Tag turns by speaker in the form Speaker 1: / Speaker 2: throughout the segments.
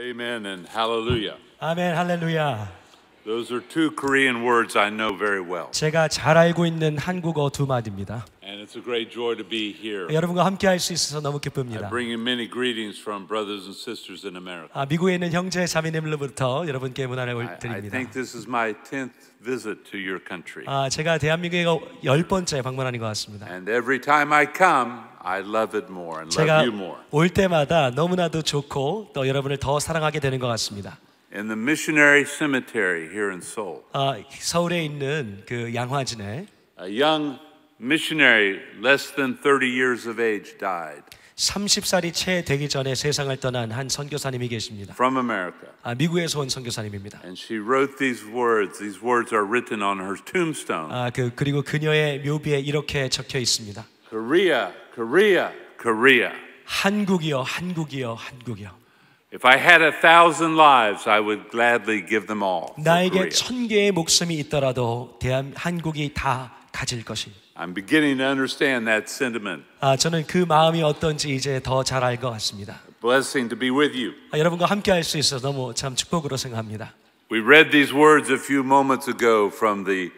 Speaker 1: Amen and hallelujah.
Speaker 2: 아멘, 할렐루야.
Speaker 1: Those are two Korean words I know very well.
Speaker 2: 제가 잘 알고 있는 한국어 두 마디입니다.
Speaker 1: And it's a great joy to be here.
Speaker 2: 여러분과 함께 할 수 있어서 너무
Speaker 1: I
Speaker 2: 기쁩니다.
Speaker 1: bring you many greetings from brothers and sisters in America.
Speaker 2: 미국에 있는 형제 자매님들로부터 여러분께 문안을
Speaker 1: I
Speaker 2: 드립니다.
Speaker 1: think this is my 10th visit to your country.
Speaker 2: 제가 대한민국에 10번째 방문하는 것 같습니다.
Speaker 1: And every time I come, I love it more and love
Speaker 2: 제가
Speaker 1: you more.
Speaker 2: 올 때마다 너무나도 좋고 또 여러분을 더 사랑하게 되는 것 같습니다.
Speaker 1: In the missionary cemetery here in Seoul,
Speaker 2: 서울에 있는 그 양화진에
Speaker 1: a young missionary less than 30 years of age died
Speaker 2: 30살이 채 되기 전에 세상을 떠난 한 선교사님이 계십니다.
Speaker 1: from America.
Speaker 2: 미국에서 온 선교사님입니다.
Speaker 1: And she wrote these words. These words are written on her tombstone.
Speaker 2: 그리고 그녀의 묘비에 이렇게 적혀 있습니다.
Speaker 1: Korea, Korea, Korea.
Speaker 2: 한국이여, 한국이여, 한국이여.
Speaker 1: If I had 1,000 lives, I would gladly give them all. for
Speaker 2: 나에게
Speaker 1: Korea.
Speaker 2: 1000개의 목숨이 있더라도 한국이 다 가질 것이.
Speaker 1: I'm beginning to understand that sentiment.
Speaker 2: 저는 그 마음이 어떤지 이제 더 잘 알 것 같습니다.
Speaker 1: Blessing to be with you.
Speaker 2: 여러분과 함께 할 수 있어서 너무 참 축복으로 생각합니다.
Speaker 1: We read these words a few moments ago from the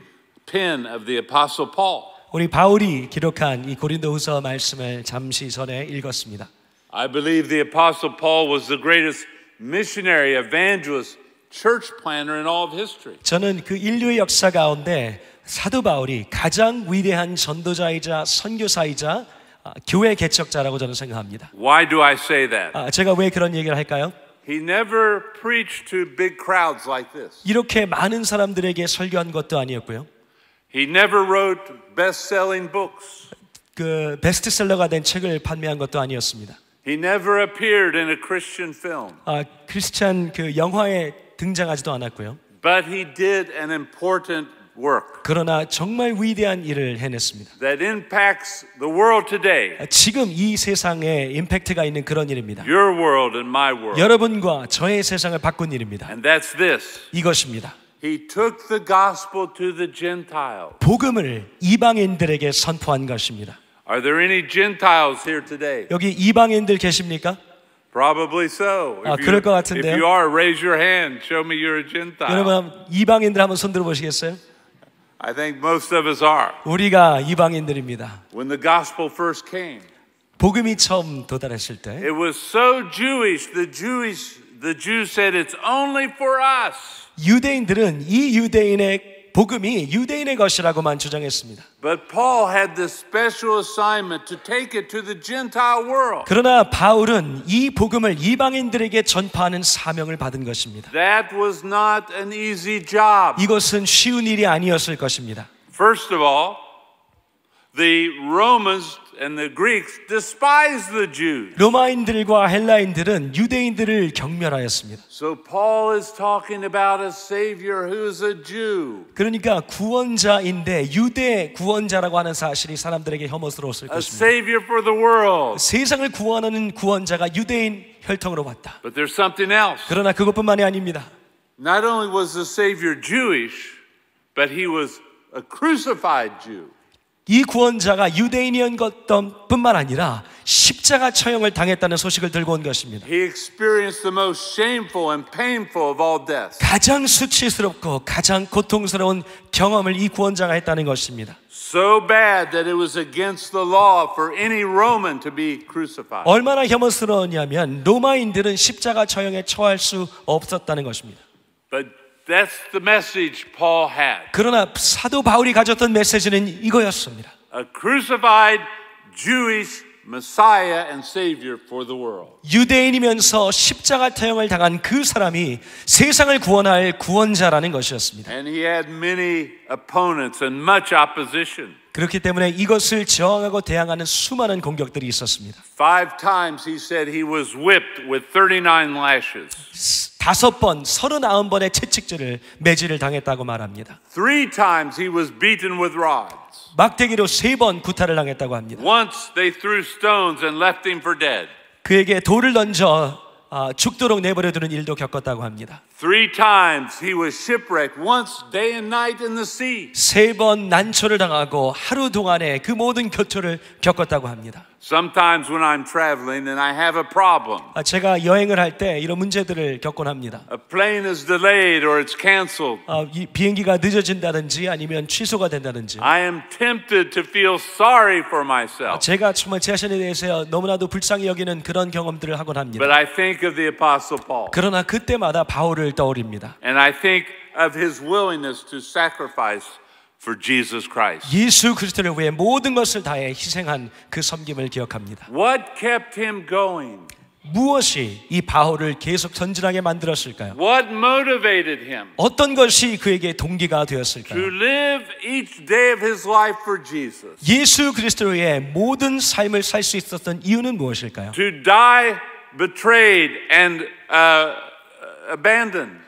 Speaker 1: pen of the Apostle Paul.
Speaker 2: 우리 바울이 기록한 이 고린도후서 말씀을 잠시 전에 읽었습니다.
Speaker 1: I believe the Apostle Paul was the greatest missionary, evangelist, church planner in all of history.
Speaker 2: 저는 그 인류의 역사 가운데 사도 바울이 가장 위대한 전도자이자 선교사이자 교회 개척자라고 저는 생각합니다.
Speaker 1: Why do I say that?
Speaker 2: 제가 왜 그런 얘기를 할까요?
Speaker 1: He never preached to big crowds like this.
Speaker 2: 이렇게 많은 사람들에게 설교한 것도 아니었고요.
Speaker 1: He never wrote best-selling books.
Speaker 2: 그 베스트셀러가 된 책을 판매한 것도 아니었습니다.
Speaker 1: He never appeared in a Christian film.
Speaker 2: 크리스찬 그 영화에 등장하지도 않았고요.
Speaker 1: But he did an important work
Speaker 2: 그러나 정말 위대한 일을 해냈습니다.
Speaker 1: that impacts the world today.
Speaker 2: 지금 이 세상에 임팩트가 있는 그런 일입니다.
Speaker 1: Your world and my world.
Speaker 2: 여러분과 저의 세상을 바꾼 일입니다.
Speaker 1: And that's this.
Speaker 2: 이것입니다.
Speaker 1: He took the gospel to the Gentiles.
Speaker 2: 복음을 이방인들에게 선포한 것입니다.
Speaker 1: Are there any Gentiles here today?
Speaker 2: 여기 이방인들 계십니까?
Speaker 1: Probably so.
Speaker 2: 그럴 것 같은데요.
Speaker 1: If you are, raise your hand. Show me you're a Gentile.
Speaker 2: 여러분 이방인들 한번 손 들어보시겠어요?
Speaker 1: I think most of us are.
Speaker 2: 우리가 이방인들입니다.
Speaker 1: When the gospel first came,
Speaker 2: 복음이 처음 도달했을 때
Speaker 1: it was so Jewish. The Jews said it's only for us.
Speaker 2: 유대인들은 이 유대인의 복음이 유대인의 것이라고만 주장했습니다.
Speaker 1: But Paul had this special assignment to take it to the Gentile world.
Speaker 2: 그러나 바울은 이 복음을 이방인들에게 전파하는 사명을 받은 것입니다.
Speaker 1: That was not an easy job.
Speaker 2: 이것은 쉬운 일이 아니었을 것입니다.
Speaker 1: First of all, the Romans and the Greeks despised the Jews.
Speaker 2: 로마인들과 헬라인들은 유대인들을 경멸하였습니다.
Speaker 1: So Paul is talking about a savior who's a Jew.
Speaker 2: 그러니까 구원자인데 유대 구원자라고 하는 사실이 사람들에게 혐오스러웠을
Speaker 1: A
Speaker 2: 것입니다.
Speaker 1: savior for the world.
Speaker 2: 세상을 구원하는 구원자가 유대인 혈통으로 왔다.
Speaker 1: But there's something else.
Speaker 2: 그러나 그것뿐만이 아닙니다.
Speaker 1: Not only was the savior Jewish, but he was a crucified Jew.
Speaker 2: 이 구원자가 유대인이었던 뿐만 아니라 십자가 처형을 당했다는 소식을 들고 온 것입니다.
Speaker 1: He experienced the most shameful and painful of all deaths.
Speaker 2: 가장 수치스럽고 가장 고통스러운 경험을 이 구원자가 했다는 것입니다.
Speaker 1: So bad that it was against the law for any Roman to be crucified.
Speaker 2: 얼마나 혐오스러웠냐면 로마인들은 십자가 처형에 처할 수 없었다는 것입니다.
Speaker 1: But that's the message Paul had.
Speaker 2: 그러나 사도 바울이 가졌던 메시지는 이거였습니다.
Speaker 1: A crucified Jewish Messiah and Savior for the world.
Speaker 2: 유대인이면서 십자가 처형을 당한 그 사람이 세상을 구원할 구원자라는 것이었습니다.
Speaker 1: And he had many opponents and much opposition.
Speaker 2: 그렇기 때문에 이것을 저항하고 대항하는 수많은 공격들이 있었습니다.
Speaker 1: 5 times he said he was whipped with 39 lashes.
Speaker 2: 5번, 39번의 채찍질을 매질을 당했다고 말합니다.
Speaker 1: 3 times he was beaten with rods.
Speaker 2: 막대기로 3번 구타를 당했다고 합니다.
Speaker 1: Once they threw stones and left him for dead.
Speaker 2: 그에게 돌을 던져 죽도록 내버려두는 일도 겪었다고 합니다.
Speaker 1: 3 times he was shipwrecked, once day and night in the sea.
Speaker 2: 3번 난초를 당하고 하루 동안에 그 모든 고초를 겪었다고 합니다.
Speaker 1: Sometimes when I'm traveling and I have a problem,
Speaker 2: 제가 여행을 할 때 이런 문제들을 겪곤 합니다.
Speaker 1: a plane is delayed or it's canceled,
Speaker 2: 이 비행기가 늦어진다든지 아니면 취소가 된다든지
Speaker 1: I am tempted to feel sorry for myself.
Speaker 2: 제가 정말 제 자신에 대해서 너무나도 불쌍히 여기는 그런 경험들을 하곤 합니다.
Speaker 1: But I think of the Apostle Paul.
Speaker 2: 그러나 그때마다 바울을 떠올립니다.
Speaker 1: And I think of his willingness to sacrifice for Jesus Christ.
Speaker 2: 예수 그리스도를 위해 모든 것을 다해 희생한 그 섬김을 기억합니다.
Speaker 1: What kept him going?
Speaker 2: 무엇이 이 바울을 계속 전진하게 만들었을까요?
Speaker 1: What motivated him
Speaker 2: 어떤 것이 그에게 동기가
Speaker 1: to
Speaker 2: 되었을까요?
Speaker 1: live each day of his life for Jesus?
Speaker 2: 예수 그리스도를 위해 모든 삶을 살 수 있었던 이유는 무엇일까요?
Speaker 1: To die betrayed and abandoned.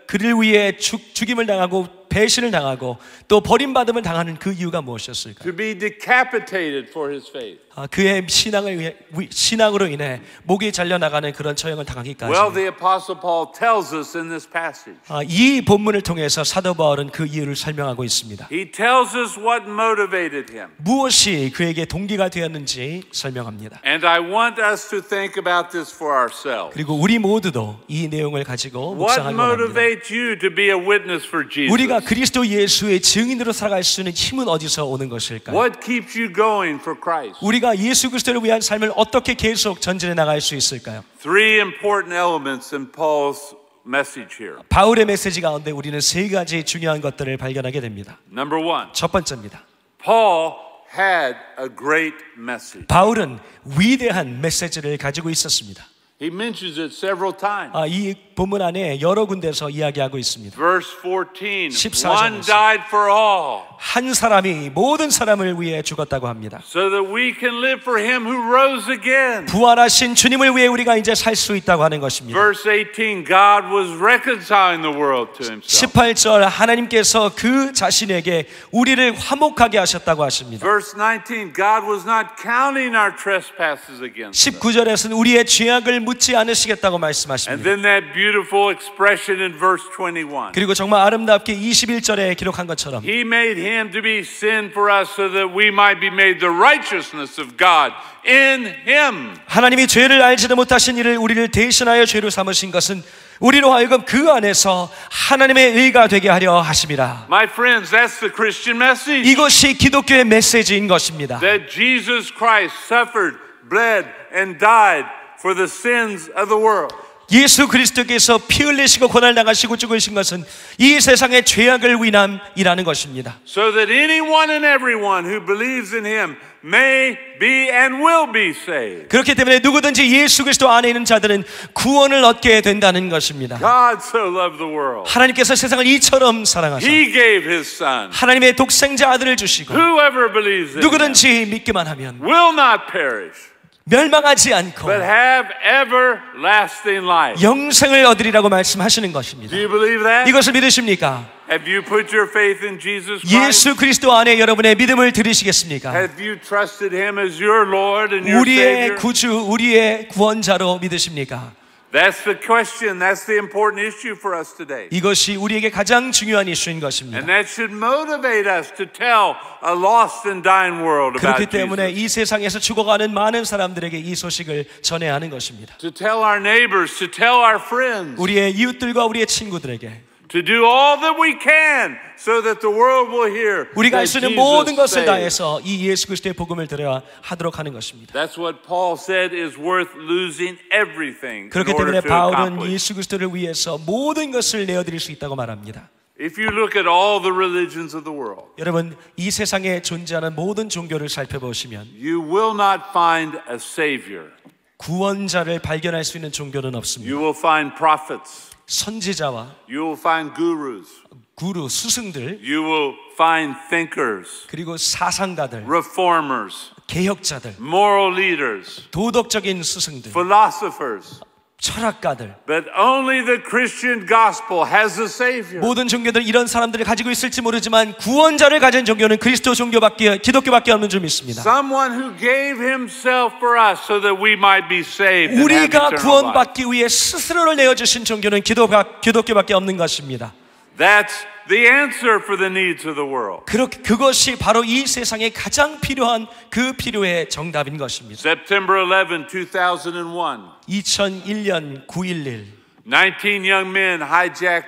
Speaker 2: 그를 위해 죽임을 당하고 배신을 당하고 또 버림받음을 당하는 그 이유가 무엇이었을까요?
Speaker 1: To be decapitated for his faith.
Speaker 2: 그의 신앙으로 인해 목이 잘려나가는 그런 처형을 당하기까지.
Speaker 1: Well, the Apostle Paul tells us in this passage.
Speaker 2: 이 본문을 통해서 사도 바울은 그 이유를 설명하고 있습니다.
Speaker 1: He tells us what motivated him.
Speaker 2: 무엇이 그에게 동기가 되었는지 설명합니다.
Speaker 1: And I want us to think about this for ourselves.
Speaker 2: 그리고 우리 모두도 이 내용을 가지고
Speaker 1: What
Speaker 2: 묵상하기 원합니다.
Speaker 1: motivates you to be a witness for Jesus?
Speaker 2: 우리가 그리스도 예수의 증인으로 살아갈 수 있는 힘은 어디서 오는 것일까요?
Speaker 1: What keeps you going for Christ?
Speaker 2: 우리가 예수 그리스도를 위한 삶을 어떻게 계속 전진해 나갈 수 있을까요?
Speaker 1: 3 important elements in Paul's message here.
Speaker 2: 바울의 메시지 가운데 우리는 3가지 중요한 것들을 발견하게 됩니다.
Speaker 1: Number 1,
Speaker 2: 첫 번째입니다.
Speaker 1: Paul had a great message.
Speaker 2: 바울은 위대한 메시지를 가지고 있었습니다.
Speaker 1: He mentions it several times.
Speaker 2: 이 본문 안에 여러 군데서 이야기하고 있습니다.
Speaker 1: Verse 14,
Speaker 2: 14절에서.
Speaker 1: one died for all,
Speaker 2: 한 사람이 모든 사람을 위해 죽었다고 합니다.
Speaker 1: so that we can live for him who rose again.
Speaker 2: 부활하신 주님을 위해 우리가 이제 살 수 있다고 하는 것입니다.
Speaker 1: Verse 18, God was reconciling the world to himself.
Speaker 2: 18절 하나님께서 그 자신에게 우리를 화목하게 하셨다고 하십니다.
Speaker 1: Verse 19, God was not counting our trespasses against us.
Speaker 2: 19절에서는 우리의 죄악을 묻지 않으시겠다고
Speaker 1: And
Speaker 2: 말씀하십니다.
Speaker 1: then that beautiful expression in verse 21.
Speaker 2: 그리고 정말 아름답게 21절에 기록한 것처럼
Speaker 1: He made him to be sin for us so that we might be made the righteousness of God in him.
Speaker 2: 하나님이 죄를 알지도 못하신 이를 우리를 대신하여 죄로 삼으신 것은 우리로 하여금 그 안에서 하나님의 의가 되게 하려 하심이라.
Speaker 1: My friends, that's the Christian message.
Speaker 2: 이것이 기독교의 메시지인 것입니다.
Speaker 1: That Jesus Christ suffered, bled, and died for the sins of the world.
Speaker 2: 예수 그리스도께서 피 흘리시고 고난당하시고 죽으신 것은 이 세상의 죄악을 위함이라는 것입니다.
Speaker 1: So that anyone and everyone who believes in him may be and will be saved.
Speaker 2: 그렇기 때문에 누구든지 예수 그리스도 안에 있는 자들은 구원을 얻게 된다는 것입니다.
Speaker 1: God so loved the world.
Speaker 2: 하나님께서 세상을 이처럼 사랑하사
Speaker 1: He gave his son.
Speaker 2: 하나님의 독생자 아들을 주시고
Speaker 1: Whoever believes in him
Speaker 2: 누구든지 믿기만 하면
Speaker 1: will not perish,
Speaker 2: 멸망하지 않고
Speaker 1: but have everlasting life.
Speaker 2: 영생을 얻으리라고 말씀하시는 것입니다.
Speaker 1: Do you believe that?
Speaker 2: 이것을 믿으십니까?
Speaker 1: Have you put your faith in Jesus Christ?
Speaker 2: 예수 그리스도 안에 여러분의 믿음을 들으시겠습니까?
Speaker 1: Have you trusted him as your Lord and your
Speaker 2: 우리의
Speaker 1: Savior?
Speaker 2: 구주, 우리의 구원자로 믿으십니까?
Speaker 1: That's the question. That's the important issue for us today.
Speaker 2: 이것이 우리에게 가장 중요한 이슈인 것입니다.
Speaker 1: And that should motivate us to tell a lost and dying world
Speaker 2: 그렇기
Speaker 1: about
Speaker 2: 때문에
Speaker 1: Jesus.
Speaker 2: 이 세상에서 죽어가는 많은 사람들에게 이 소식을 전해야 하는 것입니다.
Speaker 1: To tell our neighbors, to tell our friends,
Speaker 2: 우리의 이웃들과 우리의 친구들에게
Speaker 1: to do all that we can so that the world will hear
Speaker 2: 우리가 할
Speaker 1: that
Speaker 2: 수 있는
Speaker 1: Jesus
Speaker 2: 모든 것을
Speaker 1: saves.
Speaker 2: 다해서 이 예수 그리스도의 복음을 들어야 하도록 하는 것입니다.
Speaker 1: That's what Paul said is worth losing everything in
Speaker 2: 그렇기
Speaker 1: order
Speaker 2: 때문에
Speaker 1: to
Speaker 2: 바울은
Speaker 1: accomplish.
Speaker 2: 예수 그리스도를 위해서 모든 것을 내어드릴 수 있다고 말합니다.
Speaker 1: If you look at all the religions of the world,
Speaker 2: 여러분 이 세상에 존재하는 모든 종교를 살펴보시면
Speaker 1: you will not find a savior.
Speaker 2: 구원자를 발견할 수 있는 종교는 없습니다.
Speaker 1: You will find prophets.
Speaker 2: 선지자와
Speaker 1: You will find gurus.
Speaker 2: 구루, 스승들
Speaker 1: You will find thinkers,
Speaker 2: 그리고 사상가들,
Speaker 1: reformers,
Speaker 2: 개혁자들,
Speaker 1: moral leaders,
Speaker 2: 도덕적인 스승들,
Speaker 1: philosophers.
Speaker 2: 철학가들,
Speaker 1: but only the Christian gospel has a savior.
Speaker 2: 모든 종교들 이런 사람들을 가지고 있을지 모르지만 구원자를 가진 종교는 그리스도 종교밖에, 기독교밖에 없는 줄 믿습니다.
Speaker 1: Someone who gave himself for us so that we might be saved and have
Speaker 2: 우리가
Speaker 1: eternal life.
Speaker 2: 구원받기 위해 스스로를 내어주신 종교는 기독교밖에 없는 것입니다.
Speaker 1: That's the answer for the needs of the world.
Speaker 2: 그것이 바로 이 세상에 가장 필요한 그 필요의 정답인 것입니다.
Speaker 1: September 11, 2001.
Speaker 2: 2001년 9.11
Speaker 1: 19 young men hijacked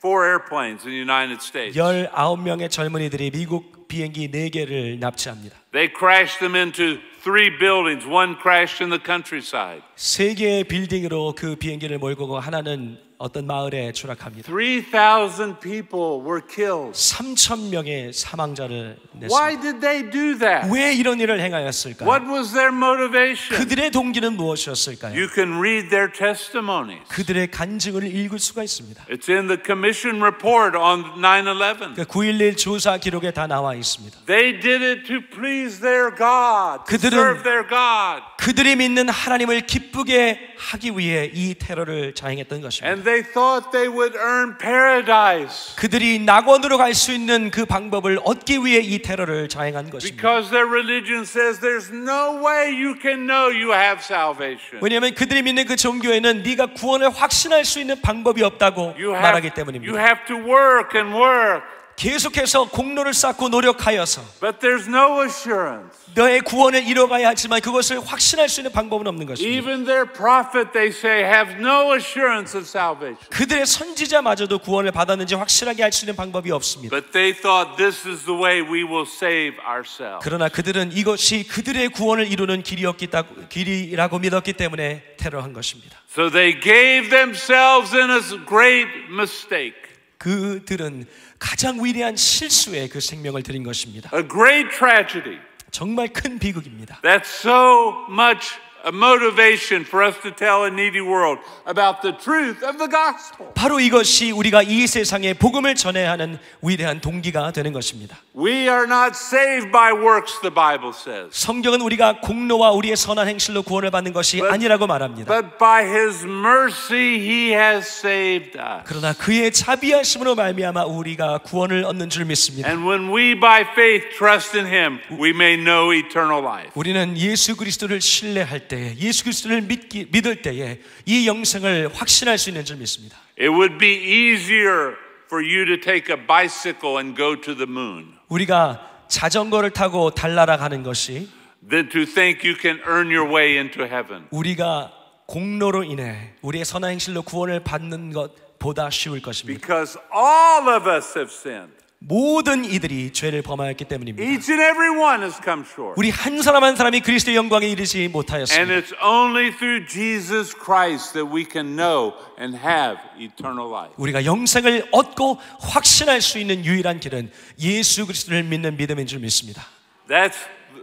Speaker 1: 4 airplanes in the United States.
Speaker 2: 19명의 젊은이들이 미국 비행기 4개를 납치합니다.
Speaker 1: They crashed them into 3 buildings. One crashed in the countryside.
Speaker 2: 3개의 빌딩으로 그 비행기를 몰고 가고 하나는 어떤 마을에 추락합니다.
Speaker 1: 3,000 people were killed.
Speaker 2: 3,000명의 사망자를
Speaker 1: Why
Speaker 2: 냈습니다.
Speaker 1: did they do that?
Speaker 2: 왜 이런 일을 행하였을까요?
Speaker 1: What was their motivation?
Speaker 2: 그들의 동기는 무엇이었을까요?
Speaker 1: You can read their testimonies.
Speaker 2: 그들의 간증을 읽을 수가 있습니다.
Speaker 1: It's in the commission report on 9/11.
Speaker 2: 그 9.11 조사 기록에 다 나와 있습니다.
Speaker 1: They did it to please their God, to serve their God.
Speaker 2: 그들이 믿는 하나님을 기쁘게 하기 위해 이 테러를 자행했던 것입니다.
Speaker 1: And they thought they would earn paradise.
Speaker 2: 그들이 낙원으로 갈 수 있는 그 방법을 얻기 위해 이 테러를 자행한 것입니다.
Speaker 1: Because their religion says there's no way you can know you have salvation.
Speaker 2: 왜냐하면 그들이 믿는 그 종교에는 네가 구원을 확신할 수 있는 방법이 없다고 말하기
Speaker 1: You
Speaker 2: 때문입니다.
Speaker 1: have to work and work.
Speaker 2: 계속해서 공로를 쌓고 노력하여서
Speaker 1: But there's no assurance.
Speaker 2: 너의 구원을 이뤄가야 하지만 그것을 확신할 수 있는 방법은 없는 것입니다.
Speaker 1: Even their prophet, they say, have no assurance of salvation.
Speaker 2: 그들의 선지자마저도 구원을 받았는지 확실하게 알 수 있는 방법이 없습니다.
Speaker 1: But they thought this is the way we will save ourselves.
Speaker 2: 그러나 그들은 이것이 그들의 구원을 이루는 길이라고 믿었기 때문에 테러한 것입니다.
Speaker 1: So they gave themselves in a great mistake.
Speaker 2: 그들은 가장 위대한 실수에 그 생명을 드린 것입니다.
Speaker 1: A great tragedy.
Speaker 2: 정말 큰 비극입니다.
Speaker 1: That's so much a motivation for us to tell a needy world about the truth of the gospel.
Speaker 2: 바로 이것이 우리가 이 세상에 복음을 전해야 하는 위대한 동기가 되는 것입니다.
Speaker 1: We are not saved by works, the Bible says.
Speaker 2: 성경은 우리가 공로와 우리의 선한 행실로 구원을 받는 것이 아니라고 말합니다.
Speaker 1: But by His mercy He has saved us.
Speaker 2: 그러나 그의 자비하심으로 말미암아 우리가 구원을 얻는 줄 믿습니다.
Speaker 1: And when we by faith trust in Him, we may know eternal life.
Speaker 2: 우리는 예수 그리스도를 신뢰할 때에, 예수 그리스도를 믿을 때에 이 영생을 확신할 수 있는 줄 믿습니다.
Speaker 1: It would be easier for you to take a bicycle and go to the moon
Speaker 2: 우리가 자전거를 타고 달나라 가는 것이
Speaker 1: than to think you can earn your way into heaven.
Speaker 2: 우리가 공로로 인해 우리의 선한 행실로 구원을 받는 것보다 쉬울 것입니다.
Speaker 1: Because all of us have sinned.
Speaker 2: 모든 이들이 죄를 범하였기 때문입니다.
Speaker 1: Each and every one has come short.
Speaker 2: 우리 한 사람 한 사람이 그리스도의 영광에 이르지
Speaker 1: And
Speaker 2: 못하였습니다.
Speaker 1: it's only through Jesus Christ that we can know and have eternal life.
Speaker 2: 우리가 영생을 얻고 확신할 수 있는 유일한 길은 예수 그리스도를 믿는 믿음인 줄 믿습니다.
Speaker 1: That's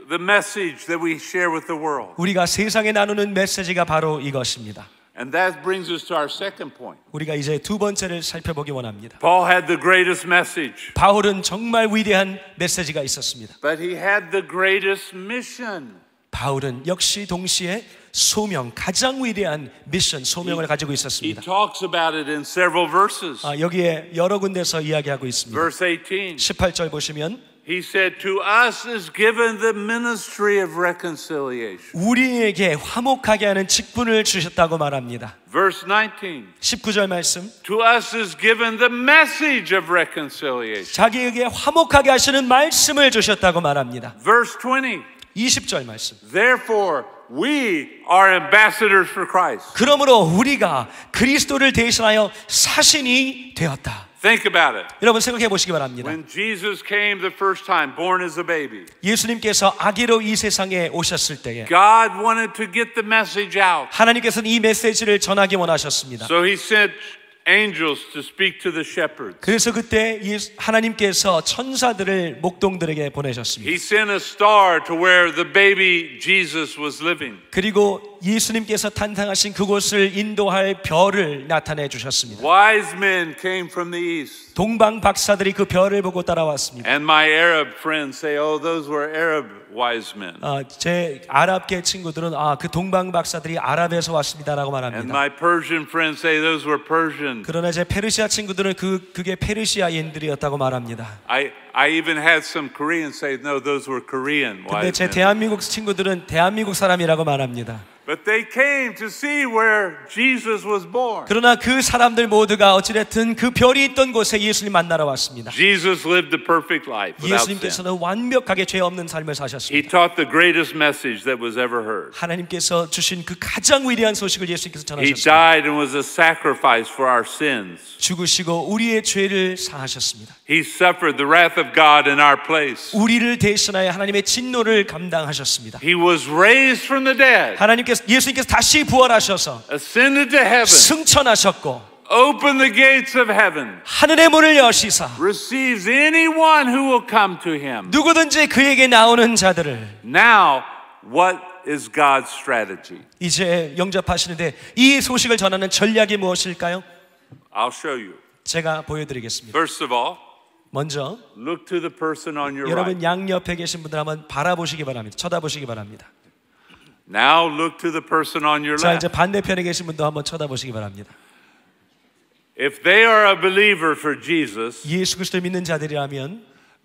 Speaker 1: the message that we share with the world.
Speaker 2: 우리가 세상에 나누는 메시지가 바로 이것입니다.
Speaker 1: And that brings us to our second point.
Speaker 2: 우리가 이제 두 번째를 살펴보기 원합니다.
Speaker 1: Paul had the greatest message,
Speaker 2: 바울은 정말 위대한 메시지가 있었습니다.
Speaker 1: but he had the greatest mission.
Speaker 2: 바울은 역시 동시에 소명, 가장 위대한 미션, 소명을 가지고
Speaker 1: He
Speaker 2: 있었습니다.
Speaker 1: talks about it in several verses.
Speaker 2: 여기에 여러 군데서 이야기하고 있습니다.
Speaker 1: Verse 18,
Speaker 2: 18절 보시면
Speaker 1: he said, to us is given the ministry of reconciliation.
Speaker 2: 우리에게 화목하게 하는 직분을 주셨다고 말합니다.
Speaker 1: Verse 19,
Speaker 2: 19절 말씀,
Speaker 1: to us is given the message of reconciliation.
Speaker 2: 자기에게 화목하게 하시는 말씀을 주셨다고 말합니다.
Speaker 1: Verse 20,
Speaker 2: 20절 말씀,
Speaker 1: therefore we are ambassadors for Christ.
Speaker 2: 그러므로 우리가 그리스도를 대신하여 사신이 되었다.
Speaker 1: Think about it.
Speaker 2: 여러분 생각해 보시기 바랍니다.
Speaker 1: When Jesus came the first time, born as a baby,
Speaker 2: 예수님께서 아기로 이 세상에 오셨을 때에
Speaker 1: God wanted to get the message out.
Speaker 2: 하나님께서는 이 메시지를 전하기 원하셨습니다.
Speaker 1: So he sent angels to speak to the shepherds.
Speaker 2: 그래서 그때 하나님께서 천사들을 목동들에게 보내셨습니다.
Speaker 1: He sent a star to where the baby Jesus was living.
Speaker 2: 그리고 예수님께서 탄생하신 그곳을 인도할 별을 나타내 주셨습니다.
Speaker 1: Wise men came from the east.
Speaker 2: 동방 박사들이 그 별을 보고 따라왔습니다.
Speaker 1: And my Arab friends say, oh, those were Arab wise men.
Speaker 2: 제 아랍계 친구들은 그 동방 박사들이 아랍에서 왔습니다라고
Speaker 1: And
Speaker 2: 말합니다.
Speaker 1: my Persian friends say those were Persian.
Speaker 2: 그러나 제 페르시아 친구들은 그게 페르시아인들이었다고 말합니다.
Speaker 1: I even had some Koreans say, no, those were Korean
Speaker 2: 근데
Speaker 1: wise
Speaker 2: 제
Speaker 1: men.
Speaker 2: 대한민국 친구들은 대한민국 사람이라고 말합니다.
Speaker 1: But they came to see where Jesus was born.
Speaker 2: 그러나 그 사람들 모두가 어찌됐든 그 별이 있던 곳에 예수님 만나러 왔습니다.
Speaker 1: Jesus lived the perfect life without sin.
Speaker 2: 예수님께서는 완벽하게 죄 없는 삶을
Speaker 1: He
Speaker 2: 사셨습니다.
Speaker 1: taught the greatest message that was ever heard.
Speaker 2: 하나님께서 주신 그 가장 위대한 소식을 예수님께서
Speaker 1: He
Speaker 2: 전하셨습니다.
Speaker 1: died and was a sacrifice for our sins.
Speaker 2: 죽으시고 우리의 죄를 사하셨습니다.
Speaker 1: He suffered the wrath of God in our place.
Speaker 2: 우리를 대신하여 하나님의 진노를 감당하셨습니다.
Speaker 1: He was raised from the dead,
Speaker 2: 예수님께서 다시 부활하셔서
Speaker 1: ascended to heaven,
Speaker 2: 승천하셨고
Speaker 1: opened the gates of heaven,
Speaker 2: 하늘의 문을 여시사
Speaker 1: receives anyone who will come to him.
Speaker 2: 누구든지 그에게 나오는 자들을
Speaker 1: Now, what is God's strategy?
Speaker 2: 이제 영접하시는데 이 소식을 전하는 전략이 무엇일까요?
Speaker 1: I'll show you.
Speaker 2: 제가 보여드리겠습니다.
Speaker 1: First of all,
Speaker 2: 먼저
Speaker 1: look to the person on your
Speaker 2: 여러분
Speaker 1: right.
Speaker 2: 양옆에 계신 분들 한번 바라보시기 바랍니다. 쳐다보시기 바랍니다.
Speaker 1: Now look to the person on your
Speaker 2: 자, 이제
Speaker 1: left.
Speaker 2: 반대편에 계신 분도 한번 쳐다보시기 바랍니다.
Speaker 1: If they are a believer for Jesus,
Speaker 2: 예수 그리스도를 믿는 자들이라면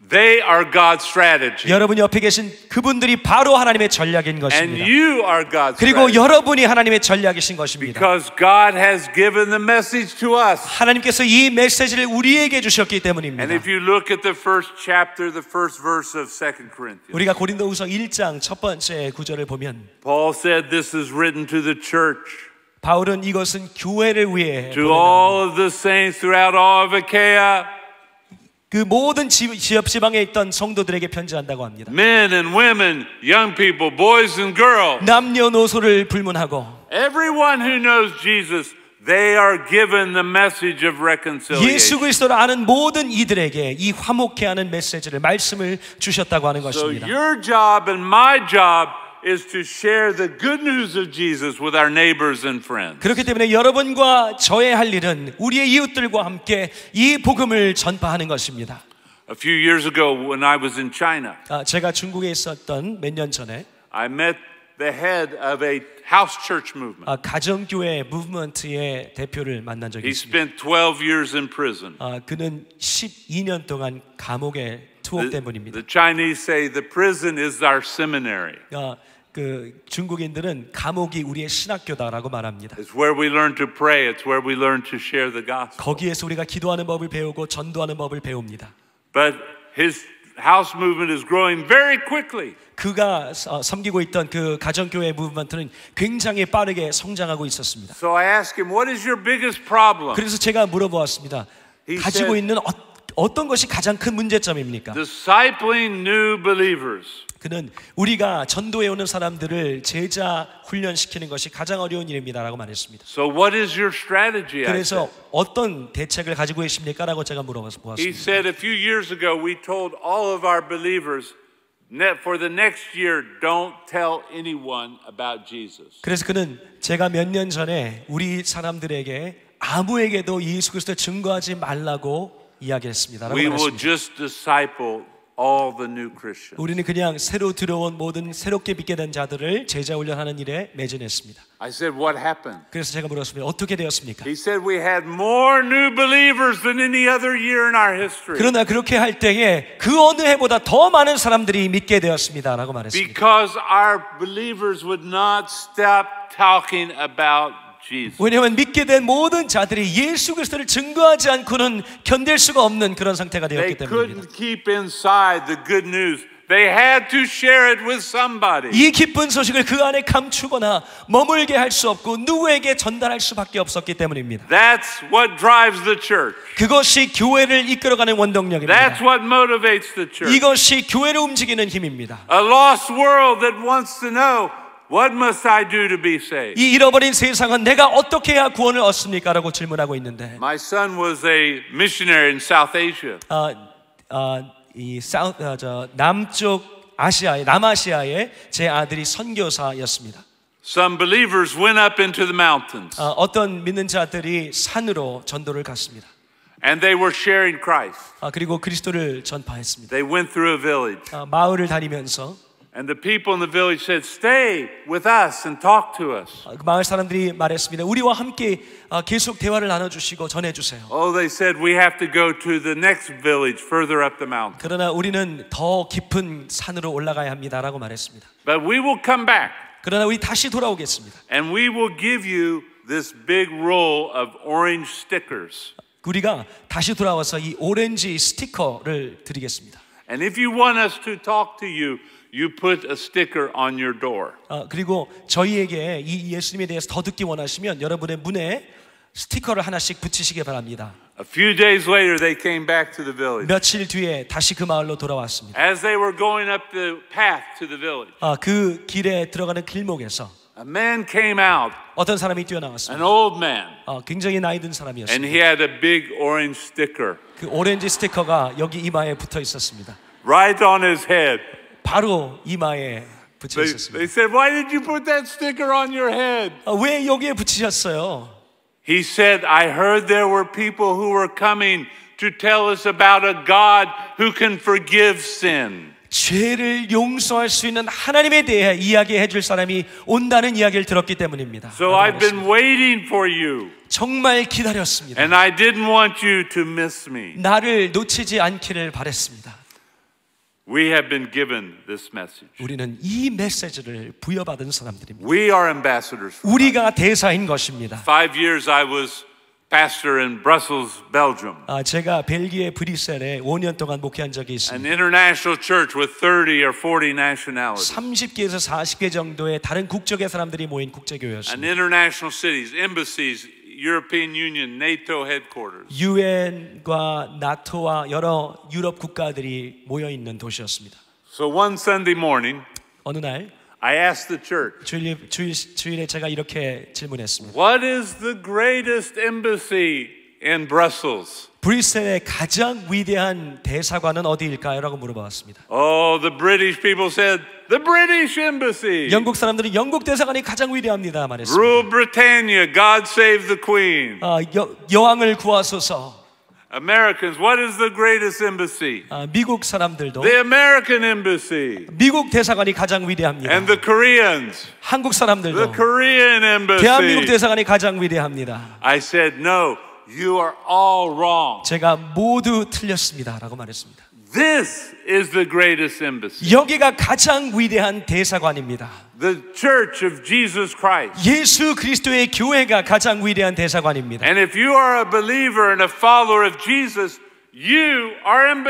Speaker 1: they are God's strategy.
Speaker 2: 여러분 옆에 계신 그분들이 바로 하나님의 전략인
Speaker 1: And
Speaker 2: 것입니다.
Speaker 1: you are God's
Speaker 2: 그리고
Speaker 1: strategy.
Speaker 2: 여러분이 하나님의 전략이신 것입니다.
Speaker 1: Because God has given the message to us.
Speaker 2: 하나님께서 이 메시지를 우리에게 주셨기 때문입니다.
Speaker 1: And if you look at the first chapter, the first verse of 2 Corinthians,
Speaker 2: 우리가 고린도후서 1장 첫 번째 구절을 보면
Speaker 1: Paul said this is written to the church,
Speaker 2: 바울은 이것은 교회를 위해
Speaker 1: to
Speaker 2: 보낸
Speaker 1: all of the saints throughout all of Achaia,
Speaker 2: 그 모든 지역 지방에 있던 성도들에게 편지한다고 합니다.
Speaker 1: men and women, young people, boys and girls,
Speaker 2: 남녀노소를 불문하고
Speaker 1: everyone who knows Jesus, they are given the message of
Speaker 2: 예수
Speaker 1: reconciliation.
Speaker 2: 그리스도를 아는 모든 이들에게 이 화목케 하는 메시지를 말씀을 주셨다고 하는
Speaker 1: So
Speaker 2: 것입니다.
Speaker 1: your job and my job is to share the good news of Jesus with our neighbors and friends.
Speaker 2: 그렇기 때문에 여러분과 저의 할 일은 우리의 이웃들과 함께 이 복음을 전파하는 것입니다.
Speaker 1: A few years ago when I was in China,
Speaker 2: 제가 중국에 있었던 몇 년 전에
Speaker 1: I met the head of a house church movement.
Speaker 2: 가정교회 무브먼트의 대표를 만난 적이
Speaker 1: He
Speaker 2: 있습니다.
Speaker 1: spent 12 years in prison.
Speaker 2: 그는 12년 동안 감옥에 투옥된 분입니다.
Speaker 1: The Chinese say the prison is our seminary.
Speaker 2: 그 중국인들은 감옥이 우리의 신학교다라고 말합니다.
Speaker 1: It's where we learn to pray. It's where we learn to share the gospel.
Speaker 2: 거기에서 우리가 기도하는 법을 배우고 전도하는 법을 배웁니다.
Speaker 1: But his house movement is growing very quickly.
Speaker 2: 그가 섬기고 있던 그 가정교회 무브먼트는 굉장히 빠르게 성장하고 있었습니다.
Speaker 1: So I asked him, what is your biggest problem?
Speaker 2: 그래서 제가 물어보았습니다. 가지고 있는 어떤 것이 가장 큰 문제점입니까?
Speaker 1: Discipling new believers.
Speaker 2: 그는 우리가 전도해 오는 사람들을 제자 훈련시키는 것이 가장 어려운 일입니다라고 말했습니다.
Speaker 1: So what is your strategy?
Speaker 2: 그래서 어떤 대책을 가지고 계십니까? 라고 제가
Speaker 1: He
Speaker 2: 물어보았습니다.
Speaker 1: said a few years ago we told all of our believers for the next year don't tell anyone about Jesus.
Speaker 2: 그래서 그는 제가 몇 년 전에 우리 사람들에게 아무에게도 예수 그리스도를 증거하지 말라고 이야기했습니다라고
Speaker 1: We will
Speaker 2: 말했습니다.
Speaker 1: just disciple all the new Christians.
Speaker 2: 우리는 그냥 새로 들어온 모든 새롭게 믿게 된 자들을 제자 훈련하는 일에 매진했습니다.
Speaker 1: I said, what happened?
Speaker 2: 그래서 제가 물었습니다. 어떻게 되었습니까?
Speaker 1: He said we had more new believers than any other year in our history.
Speaker 2: 그러나 그렇게 할 때에 그 어느 해보다 더 많은 사람들이 믿게 되었습니다라고 말했습니다.
Speaker 1: Because our believers would not stop talking about Jesus.
Speaker 2: 왜냐하면 믿게 된 모든 자들이 예수 그리스도를 증거하지 않고는 견딜 수가 없는 그런 상태가
Speaker 1: They
Speaker 2: 되었기 때문입니다.
Speaker 1: couldn't keep inside the good news. They had to share it with somebody.
Speaker 2: 이 기쁜 소식을 그 안에 감추거나 머물게 할 수 없고 누구에게 전달할 수밖에 없었기 때문입니다.
Speaker 1: That's what drives the church.
Speaker 2: 그것이 교회를 이끌어가는 원동력입니다.
Speaker 1: That's what motivates the church.
Speaker 2: 이것이 교회를 움직이는 힘입니다.
Speaker 1: A lost world that wants to know what must I do to be saved.
Speaker 2: 이 잃어버린 세상은 내가 어떻게 해야 구원을 얻습니까? 라고 질문하고 있는데
Speaker 1: My son was a missionary in South Asia.
Speaker 2: 이 남쪽 아시아의 남아시아의 제 아들이 선교사였습니다.
Speaker 1: some believers went up into the mountains.
Speaker 2: 어떤 믿는 자들이 산으로 전도를 갔습니다.
Speaker 1: And they were sharing Christ.
Speaker 2: 그리고 그리스도를 전파했습니다.
Speaker 1: They went through a village.
Speaker 2: 마을을 다니면서
Speaker 1: And the people in the village said, "Stay with us and talk to us."
Speaker 2: 마을 사람들이 말했습니다. 우리와 함께 계속 대화를 나눠주시고 전해주세요.
Speaker 1: Oh, they said, "We have to go to the next village further up the mountain."
Speaker 2: 그러나 우리는 더 깊은 산으로 올라가야 합니다라고 말했습니다.
Speaker 1: But we will come back.
Speaker 2: 그러나 우리 다시 돌아오겠습니다.
Speaker 1: And we will give you this big roll of orange stickers.
Speaker 2: 우리가 다시 돌아와서 이 오렌지 스티커를 드리겠습니다.
Speaker 1: And if you want us to talk to you, you put a sticker on your door.
Speaker 2: 그리고 저희에게 이 예수님에 대해서 더 듣기 원하시면 여러분의 문에 스티커를 하나씩 붙이시기 바랍니다.
Speaker 1: A few days later, they came back to the village.
Speaker 2: 며칠 뒤에 다시 그 마을로 돌아왔습니다.
Speaker 1: As they were going up the path to the village,
Speaker 2: 그 길에 들어가는 길목에서
Speaker 1: a man came out,
Speaker 2: 어떤 사람이
Speaker 1: an
Speaker 2: 뛰어나왔습니다.
Speaker 1: old man,
Speaker 2: 굉장히 나이 든
Speaker 1: and
Speaker 2: 사람이었습니다.
Speaker 1: he had a big orange sticker
Speaker 2: 그 오렌지 스티커가 여기 이마에 붙어 있었습니다.
Speaker 1: right on his head.
Speaker 2: 바로 이마에 붙여
Speaker 1: They
Speaker 2: 있었습니다.
Speaker 1: said, "Why did you put that sticker on your head?"
Speaker 2: 왜 여기에 붙이셨어요?
Speaker 1: He said, "I heard there were people who were coming to tell us about a God who can forgive sin."
Speaker 2: 죄를 용서할 수 있는 하나님에 대해 이야기해 줄 사람이 온다는 이야기를 들었기 때문입니다.
Speaker 1: So I've been waiting for you,
Speaker 2: 정말 기다렸습니다.
Speaker 1: and I didn't want you to miss me.
Speaker 2: 나를 놓치지 않기를 바랬습니다.
Speaker 1: We have been given this message.
Speaker 2: 우리는 이 메시지를 부여받은 사람들입니다.
Speaker 1: We are ambassadors.
Speaker 2: 우리가 대사인 것입니다.
Speaker 1: 5 years I was pastor in Brussels, Belgium.
Speaker 2: 제가 벨기에 브뤼셀에 5년 동안 목회한 적이
Speaker 1: An
Speaker 2: 있습니다.
Speaker 1: international church with 30 or 40 nationalities.
Speaker 2: 30개에서 40개 정도의 다른 국적의 사람들이 모인
Speaker 1: And
Speaker 2: 국제교회였습니다.
Speaker 1: international cities, embassies, European Union, NATO headquarters.
Speaker 2: 유엔과 나토와 여러 유럽 국가들이 모여 있는 도시였습니다.
Speaker 1: So one Sunday morning,
Speaker 2: 어느 날
Speaker 1: I asked the church,
Speaker 2: 주일에 제가 이렇게 질문했습니다.
Speaker 1: "What is the greatest embassy in Brussels?"
Speaker 2: 브뤼셀의 가장 위대한 대사관은 어디일까요? 라고 물어봤습니다.
Speaker 1: Oh, the British people said, "The British embassy."
Speaker 2: 영국 사람들은 영국 대사관이 가장 위대합니다 말했습니다.
Speaker 1: Rule Britannia, God save the Queen.
Speaker 2: 여왕을 구하소서.
Speaker 1: Americans, what is the greatest embassy?
Speaker 2: 미국 사람들도
Speaker 1: The American embassy.
Speaker 2: 미국 대사관이 가장 위대합니다.
Speaker 1: And the Koreans,
Speaker 2: 한국
Speaker 1: the
Speaker 2: 사람들도
Speaker 1: Korean embassy.
Speaker 2: 대한민국 대사관이 가장 위대합니다.
Speaker 1: I said, "No, you are all wrong.
Speaker 2: 제가 모두 틀렸습니다라고 말했습니다.
Speaker 1: This is the greatest embassy.
Speaker 2: 여기가 가장 위대한 대사관입니다.
Speaker 1: The Church of Jesus Christ.
Speaker 2: 예수 그리스도의 교회가 가장 위대한 대사관입니다.
Speaker 1: And if you are a believer and a follower of Jesus, you are an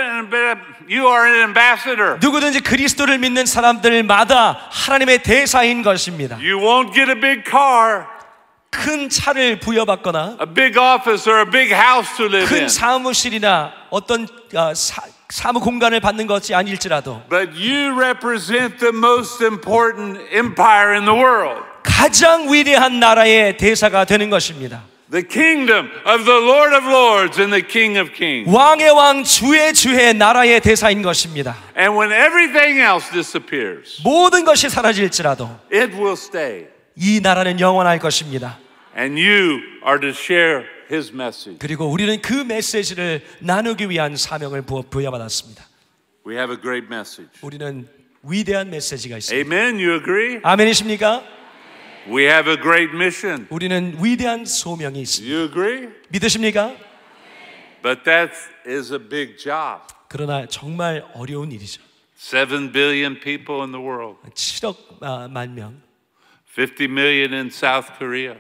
Speaker 1: ambassador.
Speaker 2: 누구든지 그리스도를 믿는 사람들마다 하나님의 대사인 것입니다.
Speaker 1: You won't get a big car,
Speaker 2: 큰 차를 부여받거나
Speaker 1: a big office, or a big house to live
Speaker 2: 큰
Speaker 1: in.
Speaker 2: 사무실이나 어떤 사무 공간을 받는 것이 아닐지라도
Speaker 1: But you represent the most important empire in the world.
Speaker 2: 가장 위대한 나라의 대사가 되는 것입니다.
Speaker 1: The kingdom of the Lord of Lords and the King of Kings.
Speaker 2: 왕의 왕 주의 주의 나라의 대사인 것입니다.
Speaker 1: And when everything else disappears,
Speaker 2: 모든 것이 사라질지라도
Speaker 1: it will stay.
Speaker 2: 이 나라는 영원할 것입니다.
Speaker 1: And you are to share His message.
Speaker 2: 그리고 우리는 그 메시지를 나누기 위한 사명을 부여받았습니다.
Speaker 1: We have a great message.
Speaker 2: 우리는 위대한 메시지가 있습니다.
Speaker 1: Amen. You agree?
Speaker 2: 아멘이십니까?
Speaker 1: We have a great mission.
Speaker 2: 우리는 위대한 소명이 있습니다.
Speaker 1: You agree?
Speaker 2: 믿으십니까?
Speaker 1: But that is a big job.
Speaker 2: 그러나 정말 어려운 일이죠.
Speaker 1: 7 billion people in the world.
Speaker 2: 7억 만 명,
Speaker 1: 50 million in South Korea.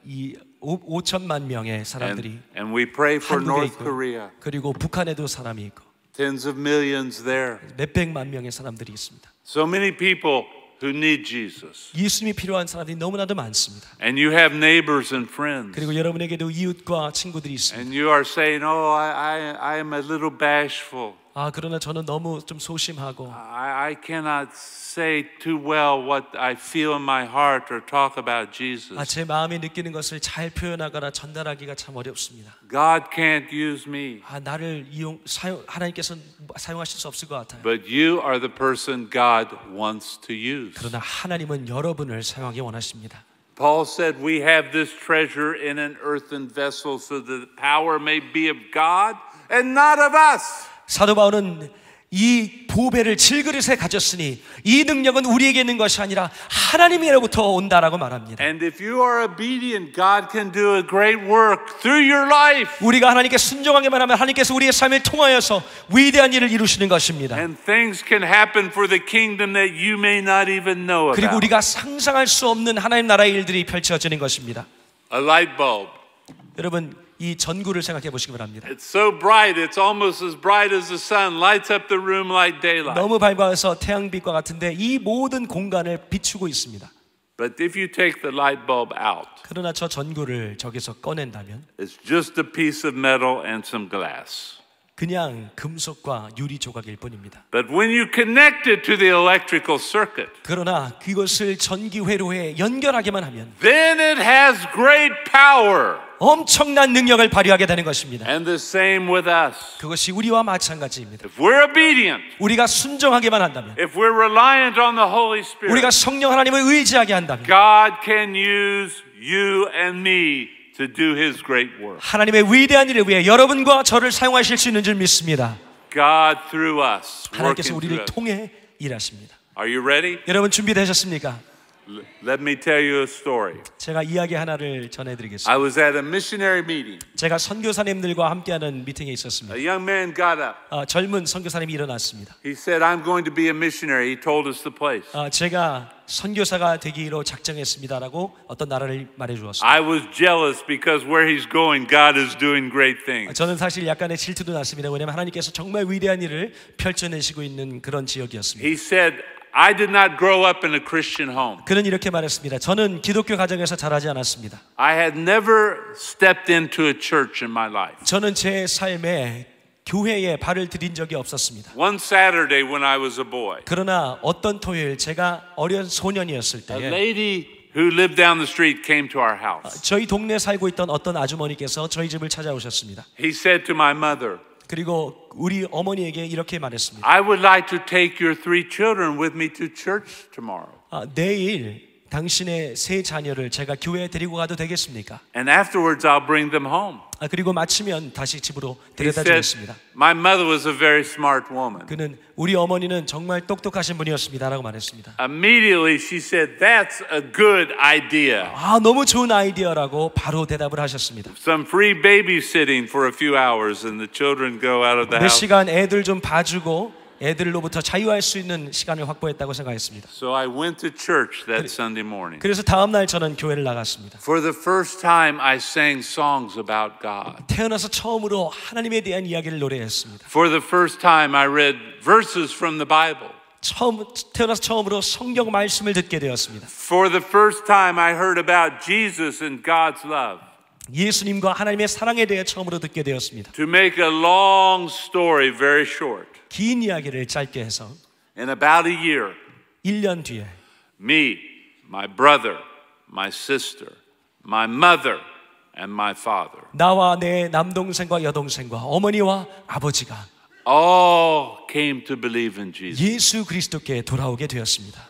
Speaker 2: 이 5천만 명의 사람들이
Speaker 1: And we pray for
Speaker 2: 한국에
Speaker 1: North
Speaker 2: 있고,
Speaker 1: Korea.
Speaker 2: 그리고 북한에도 사람이 있고
Speaker 1: Tens of millions there.
Speaker 2: 몇백만 명의 사람들이 있습니다.
Speaker 1: So many people who need Jesus.
Speaker 2: 예수님이 필요한 사람들이 너무나도 많습니다.
Speaker 1: And you have neighbors and friends.
Speaker 2: 그리고 여러분에게도 이웃과 친구들이 있습니다.
Speaker 1: And you are saying, "Oh, I am a little bashful."
Speaker 2: 그러나 저는 너무 좀 소심하고
Speaker 1: I cannot say too well what I feel in my heart or talk about Jesus.
Speaker 2: 제 마음이 느끼는 것을 잘 표현하거나 전달하기가 참 어렵습니다.
Speaker 1: God can't use me.
Speaker 2: 나를 하나님께서 사용하실 수 없을 것 같아요.
Speaker 1: But you are the person God wants to use.
Speaker 2: 그러나 하나님은 여러분을 사용하기 원하십니다.
Speaker 1: Paul said we have this treasure in an earthen vessel so that the power may be of God and not of us.
Speaker 2: 사도 바울은 이 보배를 질그릇에 가졌으니 이 능력은 우리에게 있는 것이 아니라 하나님으로부터 온다라고 말합니다.
Speaker 1: And if you are obedient, God can do a great work through your life.
Speaker 2: 우리가 하나님께 순종하기만 하면 하나님께서 우리의 삶을 통하여서 위대한 일을 이루시는 것입니다.
Speaker 1: And things can happen for the kingdom that you may not even know about.
Speaker 2: 그리고 우리가 상상할 수 없는 하나님 나라의 일들이 펼쳐지는 것입니다.
Speaker 1: A light bulb.
Speaker 2: 여러분 이 전구를 생각해 보시기 바랍니다.
Speaker 1: It's so bright, it's almost as bright as the sun, lights up the room like daylight.
Speaker 2: 너무 밝아서 태양빛과 같은데 이 모든 공간을 비추고 있습니다.
Speaker 1: But if you take the light bulb out,
Speaker 2: 그러나 저 전구를 저기서 꺼낸다면
Speaker 1: it's just a piece of metal and some glass.
Speaker 2: 그냥 금속과 유리 조각일 뿐입니다.
Speaker 1: But when you connect it to the electrical circuit,
Speaker 2: 그러나 그것을 전기 회로에 연결하기만 하면
Speaker 1: then it has great power.
Speaker 2: 엄청난 능력을 발휘하게 되는 것입니다.
Speaker 1: And the same with us.
Speaker 2: 그것이 우리와 마찬가지입니다.
Speaker 1: If we're obedient,
Speaker 2: 우리가 순종하기만 한다면,
Speaker 1: if we're reliant on the Holy Spirit,
Speaker 2: 우리가 성령 하나님을 의지하게 한다면
Speaker 1: God can use you and me to do His great work.
Speaker 2: 하나님의 위대한 일을 위해 여러분과 저를 사용하실 수 있는 줄 믿습니다.
Speaker 1: God through us,
Speaker 2: 하나님께서
Speaker 1: working
Speaker 2: 우리를
Speaker 1: through us.
Speaker 2: 통해 일하십니다.
Speaker 1: Are you ready?
Speaker 2: 여러분 준비되셨습니까?
Speaker 1: Let me tell you a story.
Speaker 2: 제가 이야기 하나를 전해드리겠습니다.
Speaker 1: I was at a missionary meeting.
Speaker 2: 제가 선교사님들과 함께하는 미팅에 있었습니다.
Speaker 1: A young man got up.
Speaker 2: 젊은 선교사님이 일어났습니다.
Speaker 1: He said, I'm going to be a missionary. He told us the place.
Speaker 2: 제가 선교사가 되기로 작정했습니다라고 어떤 나라를 말해주었습니다.
Speaker 1: I was jealous because where he's going, God is doing great things.
Speaker 2: 저는 사실 약간의 질투도 났습니다. 왜냐하면 하나님께서 정말 위대한 일을 펼쳐내시고 있는 그런 지역이었습니다.
Speaker 1: He said, I did not grow up in a Christian home.
Speaker 2: 그는 이렇게 말했습니다. 저는 기독교 가정에서 자라지 않았습니다.
Speaker 1: I had never stepped into a church in my life.
Speaker 2: 저는 제 삶에 교회에 발을 들인 적이 없었습니다.
Speaker 1: One Saturday when I was a boy,
Speaker 2: 그러나 어떤 토요일 제가 어린 소년이었을
Speaker 1: a
Speaker 2: 때에
Speaker 1: lady who lived down the street came to our house.
Speaker 2: 저희 동네에 살고 있던 어떤 아주머니께서 저희 집을 찾아오셨습니다.
Speaker 1: He said to my mother,
Speaker 2: 그리고 우리 어머니에게 이렇게 말했습니다.
Speaker 1: I would like to take your 3 children with me to church tomorrow.
Speaker 2: 내일 당신의 3 자녀를 제가 교회에 데리고 가도 되겠습니까?
Speaker 1: And afterwards I'll bring them home.
Speaker 2: 그리고 마치면 다시 집으로
Speaker 1: He
Speaker 2: 데려다
Speaker 1: said,
Speaker 2: 주겠습니다.
Speaker 1: my mother was a very smart woman.
Speaker 2: 그는 우리 어머니는 정말 똑똑하신 분이었습니다라고 말했습니다.
Speaker 1: Immediately she said, that's a good idea.
Speaker 2: 너무 좋은 아이디어라고 바로 대답을 하셨습니다.
Speaker 1: Some free babysitting for a few hours and the children go out of the
Speaker 2: 몇
Speaker 1: house.
Speaker 2: 시간 애들 좀 봐주고 애들로부터 자유할 수 있는 시간을 확보했다고 생각했습니다.
Speaker 1: So I went to church that Sunday morning.
Speaker 2: 그래서 다음 날 저는 교회를 나갔습니다.
Speaker 1: For the first time I sang songs about God.
Speaker 2: 태어나서 처음으로 하나님에 대한 이야기를 노래했습니다.
Speaker 1: For the first time I read verses from the Bible.
Speaker 2: 태어나서 처음으로 성경 말씀을 듣게 되었습니다.
Speaker 1: For the first time I heard about Jesus and God's love.
Speaker 2: 예수님과 하나님의 사랑에 대해 처음으로 듣게 되었습니다.
Speaker 1: To make a long story very short.
Speaker 2: 긴 이야기를 짧게 해서
Speaker 1: In about a year,
Speaker 2: 1년 뒤에
Speaker 1: me, my brother, my sister, my mother, and my father
Speaker 2: 나와 내 남동생과 여동생과 어머니와 아버지가
Speaker 1: all came to believe in Jesus.
Speaker 2: 예수 그리스도께 돌아오게 되었습니다.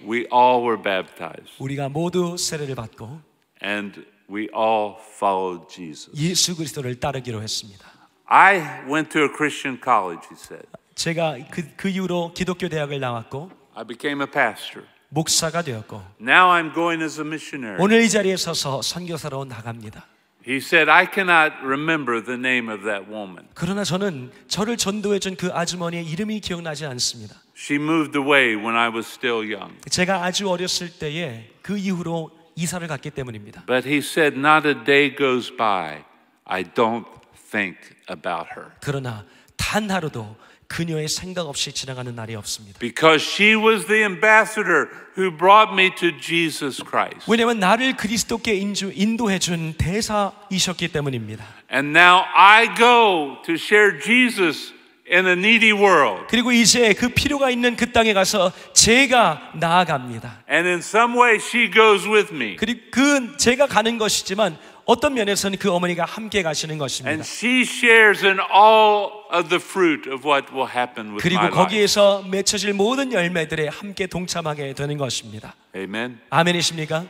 Speaker 1: We all were baptized
Speaker 2: 우리가 모두 세례를 받고
Speaker 1: and we all followed Jesus.
Speaker 2: 예수 그리스도를 따르기로 했습니다.
Speaker 1: I went to a Christian college, he said.
Speaker 2: 제가 그 이후로 기독교 대학을 나왔고
Speaker 1: I became a pastor.
Speaker 2: 목사가 되었고
Speaker 1: Now I'm going as a missionary.
Speaker 2: 오늘 이 자리에 서서 선교사로 나갑니다.
Speaker 1: He said, I cannot remember the name of that woman.
Speaker 2: 그러나 저는 저를 전도해준 그 아주머니의 이름이 기억나지 않습니다.
Speaker 1: She moved away when I was still young.
Speaker 2: 제가 아주 어렸을 때에 그 이후로 이사를 갔기 때문입니다.
Speaker 1: But he said, not a day goes by I don't think about her.
Speaker 2: 그러나 단 하루도 그녀의 생각 없이 지나가는 날이 없습니다.
Speaker 1: Because she was the ambassador who brought me to Jesus Christ.
Speaker 2: 왜냐하면 나를 그리스도께 인도해준 대사이셨기 때문입니다.
Speaker 1: And now I go to share Jesus in a needy world.
Speaker 2: 그리고 이제 그 필요가 있는 그 땅에 가서 제가 나아갑니다.
Speaker 1: And in some way she goes with me.
Speaker 2: 그리고 그 제가 가는 것이지만 어떤 면에서는 그 어머니가 함께 가시는 것입니다.
Speaker 1: And she shares in all of the fruit of what will happen with
Speaker 2: 그리고
Speaker 1: my life.
Speaker 2: 거기에서 맺혀질 모든 열매들에 함께 동참하게 되는 것입니다.
Speaker 1: Amen.
Speaker 2: 아멘이십니까?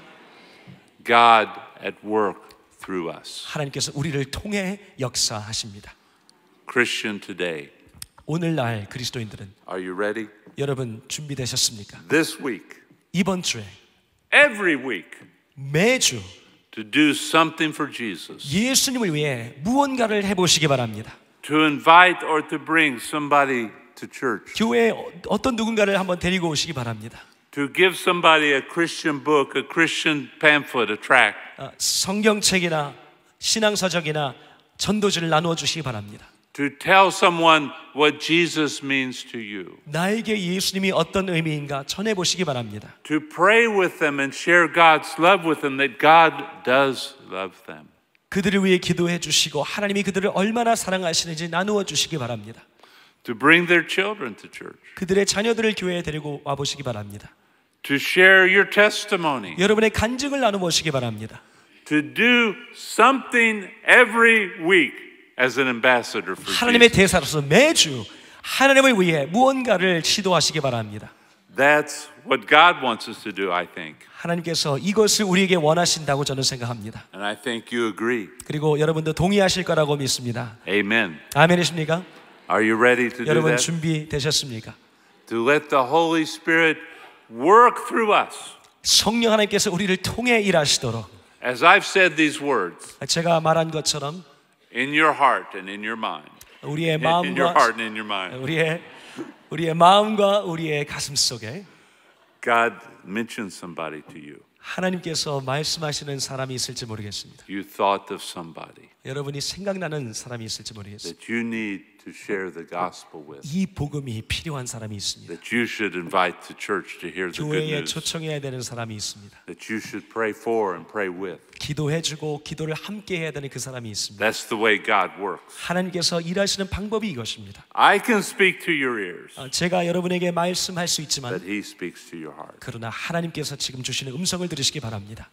Speaker 1: God at work through us.
Speaker 2: 하나님께서 우리를 통해 역사하십니다.
Speaker 1: Christian today,
Speaker 2: 오늘날 그리스도인들은
Speaker 1: are you ready?
Speaker 2: 여러분 준비되셨습니까?
Speaker 1: This week,
Speaker 2: 이번 주에
Speaker 1: every week,
Speaker 2: 매주
Speaker 1: to do something for Jesus.
Speaker 2: 예수님을 위해 무언가를 해보시기 바랍니다.
Speaker 1: To invite or to bring somebody to church.
Speaker 2: 교회에 어떤 누군가를 한번 데리고 오시기 바랍니다.
Speaker 1: To give somebody a Christian book, a Christian pamphlet, a tract.
Speaker 2: 성경책이나 신앙서적이나 전도지를 나누어 주시기 바랍니다.
Speaker 1: To tell someone what Jesus means to you.
Speaker 2: 나에게 예수님이 어떤 의미인가 전해보시기 바랍니다.
Speaker 1: To pray with them and share God's love with them, that God does love them.
Speaker 2: 그들을 위해 기도해 주시고 하나님이 그들을 얼마나 사랑하시는지 나누어 주시기 바랍니다.
Speaker 1: To bring their children to church.
Speaker 2: 그들의 자녀들을 교회에 데리고 와보시기 바랍니다.
Speaker 1: To share your testimony.
Speaker 2: 여러분의 간증을 나눠보시기 바랍니다.
Speaker 1: To do something every week as an ambassador for
Speaker 2: 하나님의
Speaker 1: Jesus.
Speaker 2: 대사로서 매주 하나님을 위해 무언가를 시도하시기 바랍니다.
Speaker 1: That's what God wants us to do, I think.
Speaker 2: 하나님께서 이것을 우리에게 원하신다고 저는 생각합니다.
Speaker 1: And I think you agree.
Speaker 2: 그리고 여러분도 동의하실 거라고 믿습니다.
Speaker 1: Amen.
Speaker 2: 아멘이십니까?
Speaker 1: Are you ready to do
Speaker 2: 여러분
Speaker 1: that?
Speaker 2: 준비되셨습니까?
Speaker 1: To let the Holy Spirit work through us.
Speaker 2: 성령 하나님께서 우리를 통해 일하시도록
Speaker 1: As I've said these words,
Speaker 2: 제가 말한 것처럼
Speaker 1: in your heart and in your mind.
Speaker 2: 우리의
Speaker 1: In your
Speaker 2: 마음과
Speaker 1: heart and in your mind.
Speaker 2: 우리의 마음과 우리의 가슴 속에
Speaker 1: God mentioned somebody to you.
Speaker 2: 하나님께서 말씀하시는 사람이 있을지 모르겠습니다.
Speaker 1: You thought of somebody
Speaker 2: 여러분이 생각나는 사람이 있을지 모르겠습니다.
Speaker 1: that you need to share the gospel with.
Speaker 2: 이 복음이 필요한 사람이 있습니다.
Speaker 1: That you should invite to church to hear the good
Speaker 2: 교회에
Speaker 1: news.
Speaker 2: 초청해야 되는 사람이 있습니다.
Speaker 1: That you should pray for and pray with.
Speaker 2: 기도해주고 기도를 함께 해야 되는 그 사람이 있습니다.
Speaker 1: That's the way God works.
Speaker 2: 하나님께서 일하시는 방법이 이것입니다.
Speaker 1: I can speak to your ears,
Speaker 2: 제가 여러분에게 말씀할 수 있지만
Speaker 1: but He speaks to your heart.
Speaker 2: 그러나 하나님께서 지금 주시는 음성을 들으시기 바랍니다.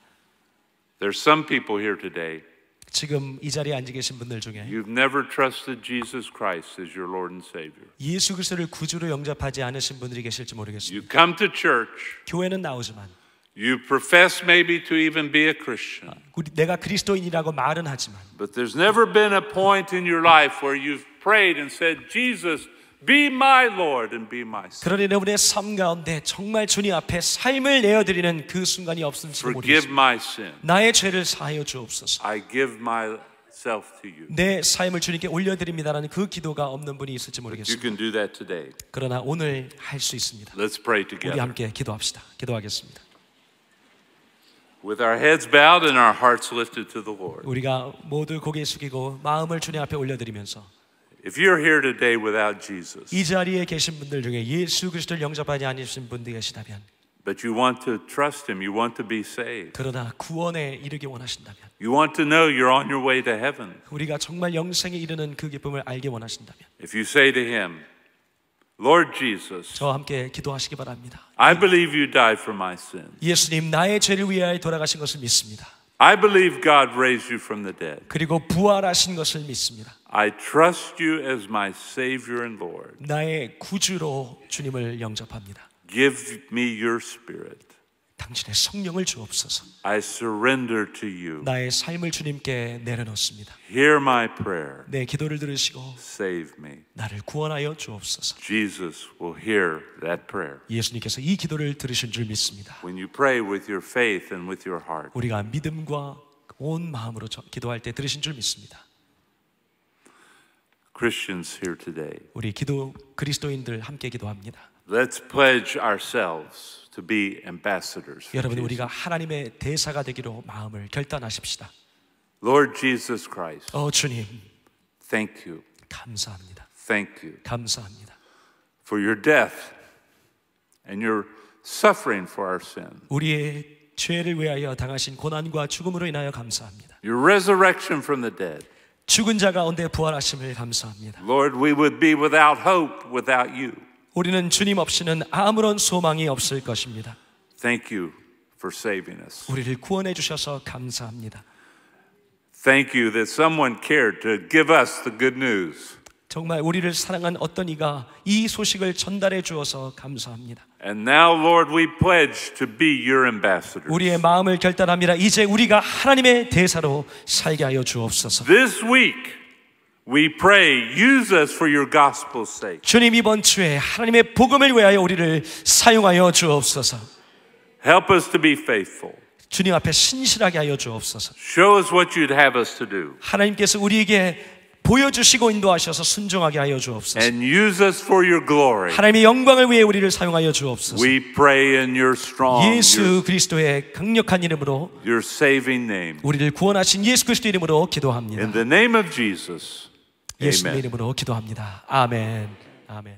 Speaker 1: There's some people here today.
Speaker 2: 지금 이 자리에 앉아 계신 분들 중에
Speaker 1: You've never trusted Jesus Christ as your Lord and Savior.
Speaker 2: 예수 그리스도를 구주로 영접하지 않으신 분들이 계실지 모르겠습니다.
Speaker 1: You come to church.
Speaker 2: 교회는 나오지만
Speaker 1: You profess maybe to even be a Christian.
Speaker 2: 내가 그리스도인이라고 말은 하지만
Speaker 1: But there's never been a point in your life where you've prayed and said, Jesus, be my Lord and be my Savior.
Speaker 2: 그러니 여러분의 삶 가운데 정말 주님 앞에 삶을 내어드리는 그 순간이 없은지
Speaker 1: Forgive
Speaker 2: 모르겠습니다.
Speaker 1: my sin.
Speaker 2: 나의 죄를 사하여 주옵소서.
Speaker 1: I give myself to you.
Speaker 2: 내 삶을 주님께 올려드립니다라는 그 기도가 없는 분이 있을지
Speaker 1: You
Speaker 2: 모르겠습니다.
Speaker 1: can do that today.
Speaker 2: 그러나 오늘 할 수 있습니다.
Speaker 1: Let's pray
Speaker 2: 우리
Speaker 1: together.
Speaker 2: 함께 기도합시다. 기도하겠습니다.
Speaker 1: With our heads bowed and our hearts lifted to the Lord.
Speaker 2: 우리가 모두 고개 숙이고 마음을 주님 앞에 올려드리면서
Speaker 1: If you're here today without Jesus,
Speaker 2: 이 자리에 계신 분들 중에 예수 그리스도를 영접하지 않으신 분들이 계시다면
Speaker 1: but you want to trust Him, you want to be saved,
Speaker 2: 그러나 구원에 이르기 원하신다면
Speaker 1: you want to know you're on your way to heaven.
Speaker 2: 우리가 정말 영생에 이르는 그 기쁨을 알게 원하신다면
Speaker 1: If you say to Him, Lord Jesus,
Speaker 2: 저와 함께 기도하시기 바랍니다.
Speaker 1: I believe you died for my sin.
Speaker 2: 예수님 나의 죄를 위하여 돌아가신 것을 믿습니다.
Speaker 1: I believe God raised you from the dead.
Speaker 2: 그리고 부활하신 것을 믿습니다.
Speaker 1: I trust you as my Savior and Lord.
Speaker 2: 나의 구주로 주님을 영접합니다.
Speaker 1: Give me your Spirit.
Speaker 2: 당신의 성령을 주옵소서.
Speaker 1: I surrender to you.
Speaker 2: 나의 삶을 주님께 내려놓습니다.
Speaker 1: Hear my prayer.
Speaker 2: 내 기도를 들으시고
Speaker 1: Save me.
Speaker 2: 나를 구원하여 주옵소서.
Speaker 1: Jesus will hear that prayer.
Speaker 2: 예수님께서 이 기도를 들으신 줄 믿습니다.
Speaker 1: When you pray with your faith and with your heart.
Speaker 2: 우리가 믿음과 온 마음으로 기도할 때 들으신 줄 믿습니다.
Speaker 1: Christians here today,
Speaker 2: 우리 그리스도인들 함께 기도합니다.
Speaker 1: let's pledge ourselves to be ambassadors for
Speaker 2: 여러분
Speaker 1: Jesus.
Speaker 2: 우리가 하나님의 대사가 되기로 마음을 결단하십시다.
Speaker 1: Lord Jesus Christ,
Speaker 2: 주님
Speaker 1: thank you,
Speaker 2: 감사합니다.
Speaker 1: thank you
Speaker 2: 감사합니다.
Speaker 1: for your death and your suffering for our sin,
Speaker 2: 우리의 죄를 위하여 당하신 고난과 죽음으로 인하여 감사합니다.
Speaker 1: your resurrection from the dead,
Speaker 2: 죽은 자 가운데 부활하심을 감사합니다.
Speaker 1: Lord, we would be without hope without you.
Speaker 2: 우리는 주님 없이는 아무런 소망이 없을 것입니다.
Speaker 1: Thank you for saving us.
Speaker 2: 우리를 구원해 주셔서 감사합니다.
Speaker 1: Thank you that someone cared to give us the good news.
Speaker 2: 정말 우리를 사랑한 어떤 이가 이 소식을 전달해 주어서 감사합니다.
Speaker 1: And now, Lord, we pledge to be your ambassadors.
Speaker 2: 우리의 마음을 결단합니다. 이제 우리가 하나님의 대사로 살게 하여 주옵소서.
Speaker 1: This week, we pray, use us for your gospel's sake.
Speaker 2: 주님, 이번 주에 하나님의 복음을 위하여 우리를 사용하여 주옵소서.
Speaker 1: Help us to be faithful.
Speaker 2: 주님 앞에 신실하게 하여 주옵소서.
Speaker 1: Show us what you'd have us to do.
Speaker 2: 하나님께서 우리에게 보여주시고 인도하셔서 순종하게 하여 주옵소서.
Speaker 1: And use us for your glory.
Speaker 2: 하나님의 영광을 위해 우리를 사용하여 주옵소서.
Speaker 1: We pray in your strong,
Speaker 2: 예수 그리스도의 강력한 이름으로
Speaker 1: your saving name.
Speaker 2: 우리를 구원하신 예수 그리스도 이름으로 기도합니다.
Speaker 1: In the name of Jesus,
Speaker 2: 예수님의
Speaker 1: amen.
Speaker 2: 이름으로 기도합니다. 아멘. 아멘.